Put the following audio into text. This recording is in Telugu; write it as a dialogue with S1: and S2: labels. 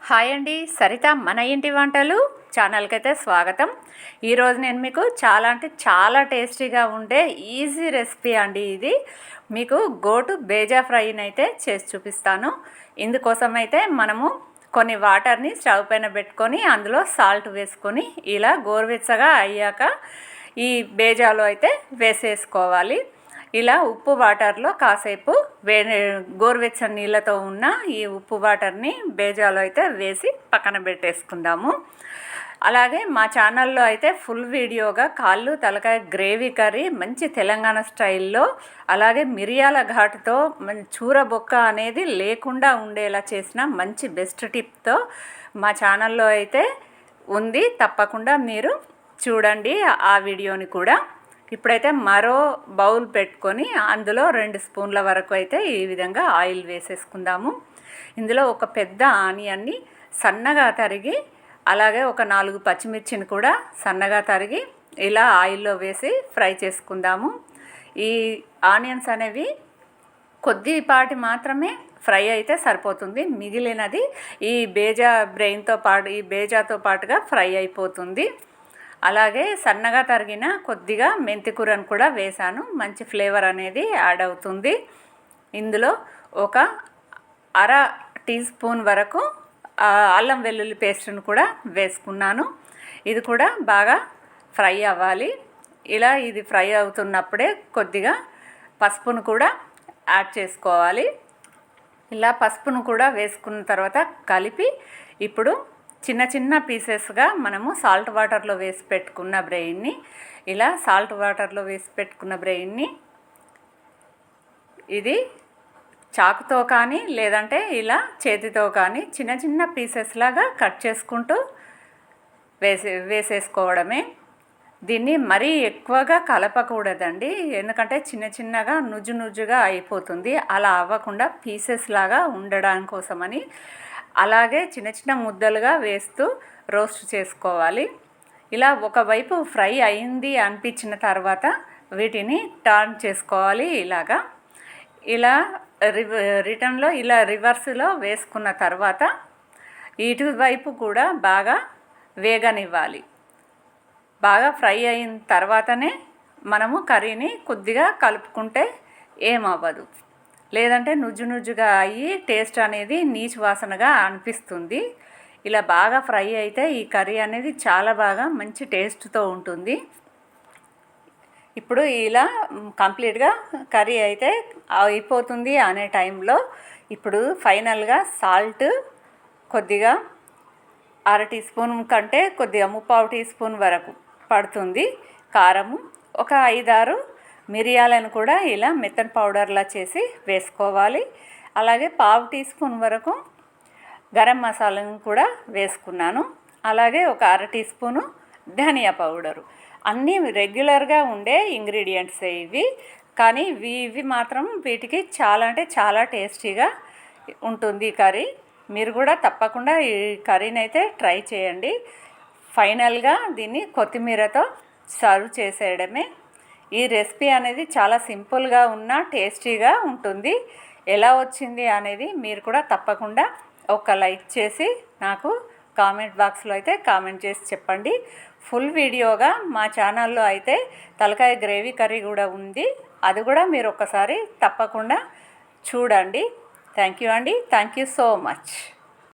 S1: హాయ్ అండి, సరిత మన ఇంటి వంటలు ఛానల్కి అయితే స్వాగతం. ఈరోజు నేను మీకు చాలా అంటే చాలా టేస్టీగా ఉండే ఈజీ రెసిపీ అండి. ఇది మీకు గోటు బేజా ఫ్రైని అయితే చేసి చూపిస్తాను. ఇందుకోసం అయితే మనము కొన్ని వాటర్ని స్టవ్ పైన పెట్టుకొని అందులో సాల్ట్ వేసుకొని ఇలా గోరువెచ్చగా అయ్యాక ఈ బేజాలో అయితే వేసేసుకోవాలి. ఇలా ఉప్పు వాటర్లో కాసేపు గోరువెచ్చని నీళ్ళతో ఉన్న ఈ ఉప్పు వాటర్ని బేజాలో అయితే వేసి పక్కన పెట్టేసుకుందాము. అలాగే మా ఛానల్లో అయితే ఫుల్ వీడియోగా కాళ్ళు తలకాయ గ్రేవీ కర్రీ మంచి తెలంగాణ స్టైల్లో, అలాగే మిరియాల ఘాటుతో చూరబొక్క అనేది లేకుండా ఉండేలా చేసిన మంచి బెస్ట్ టిప్తో మా ఛానల్లో అయితే ఉంది. తప్పకుండా మీరు చూడండి ఆ వీడియోని కూడా. ఇప్పుడైతే మరో బౌల్ పెట్టుకొని అందులో 2 స్పూన్ల వరకు అయితే ఈ విధంగా ఆయిల్ వేసేసుకుందాము. ఇందులో ఒక పెద్ద ఆనియన్ని సన్నగా తరిగి, అలాగే ఒక 4 పచ్చిమిర్చిని కూడా సన్నగా తరిగి ఇలా ఆయిల్లో వేసి ఫ్రై చేసుకుందాము. ఈ ఆనియన్స్ అనేవి కొద్దిపాటి మాత్రమే ఫ్రై అయితే సరిపోతుంది, మిగిలినది ఈ బేజాతో పాటుగా ఫ్రై అయిపోతుంది. అలాగే సన్నగా తరిగిన కొద్దిగా మెంతి కూరను కూడా వేసాను, మంచి ఫ్లేవర్ అనేది యాడ్ అవుతుంది. ఇందులో ఒక ½ టీ స్పూన్ వరకు అల్లం వెల్లుల్లి పేస్ట్ను కూడా వేసుకున్నాను. ఇది కూడా బాగా ఫ్రై అవ్వాలి. ఇలా ఇది ఫ్రై అవుతున్నప్పుడే కొద్దిగా పసుపును కూడా యాడ్ చేసుకోవాలి. ఇలా పసుపును కూడా వేసుకున్న తర్వాత కలిపి ఇప్పుడు చిన్న చిన్న పీసెస్గా మనము సాల్ట్ వాటర్లో వేసి పెట్టుకున్న బ్రెయిన్ని ఇది చాకుతో కానీ లేదంటే ఇలా చేతితో కానీ చిన్న చిన్న పీసెస్ లాగా కట్ చేసుకుంటూ వేసేసుకోవడమే. దీన్ని మరీ ఎక్కువగా కలపకూడదండి, ఎందుకంటే చిన్న చిన్నగా నుజ్జుగా అయిపోతుంది. అలా అవ్వకుండా పీసెస్ లాగా ఉండడం కోసమని అలాగే చిన్న చిన్న ముద్దలుగా వేస్తూ రోస్ట్ చేసుకోవాలి. ఇలా ఒకవైపు ఫ్రై అయింది అనిపించిన తర్వాత వీటిని టర్న్ చేసుకోవాలి. ఇలా రిటర్న్లో ఇలా రివర్స్లో వేసుకున్న తర్వాత ఇటువైపు కూడా బాగా వేగనివ్వాలి. బాగా ఫ్రై అయిన తర్వాతనే మనము కర్రీని కొద్దిగా కలుపుకుంటే ఏమవ్వదు, లేదంటే నుజ్జుగా అయ్యి టేస్ట్ అనేది నీచు వాసనగా అనిపిస్తుంది. ఇలా బాగా ఫ్రై అయితే ఈ కర్రీ అనేది చాలా బాగా మంచి టేస్ట్తో ఉంటుంది. ఇప్పుడు ఇలా కంప్లీట్గా కర్రీ అయితే అయిపోతుంది అనే టైంలో ఇప్పుడు ఫైనల్గా సాల్ట్ కొద్దిగా ½ టీ స్పూన్ కంటే కొద్దిగా 3/4 టీ స్పూన్ వరకు పడుతుంది. కారము ఒక 5-6 మిరియాలను కూడా ఇలా మెత్తని పౌడర్లా చేసి వేసుకోవాలి. అలాగే ½ టీ స్పూన్ వరకు గరం మసాలాను కూడా వేసుకున్నాను. అలాగే ఒక ½ టీ స్పూను ధనియా పౌడరు. అన్నీ రెగ్యులర్గా ఉండే ఇంగ్రీడియంట్సే ఇవి, కానీ ఇవి మాత్రం వీటికి చాలా అంటే చాలా టేస్టీగా ఉంటుంది కర్రీ. మీరు కూడా తప్పకుండా ఈ కర్రీని అయితే ట్రై చేయండి. ఫైనల్గా దీన్ని కొత్తిమీరతో సర్వ్ చేసేయడమే. ఈ రెసిపీ అనేది చాలా సింపుల్గా ఉన్న టేస్టీగా ఉంటుంది. ఎలా వచ్చింది అనేది మీరు కూడా తప్పకుండా ఒక లైక్ చేసి నాకు కామెంట్ బాక్స్లో అయితే కామెంట్ చేసి చెప్పండి. ఫుల్ వీడియోగా మా ఛానల్లో అయితే తలకాయ గ్రేవీ కర్రీ కూడా ఉంది, అది కూడా మీరు ఒకసారి తప్పకుండా చూడండి. థ్యాంక్ యూ అండి, థ్యాంక్ యూ సో మచ్.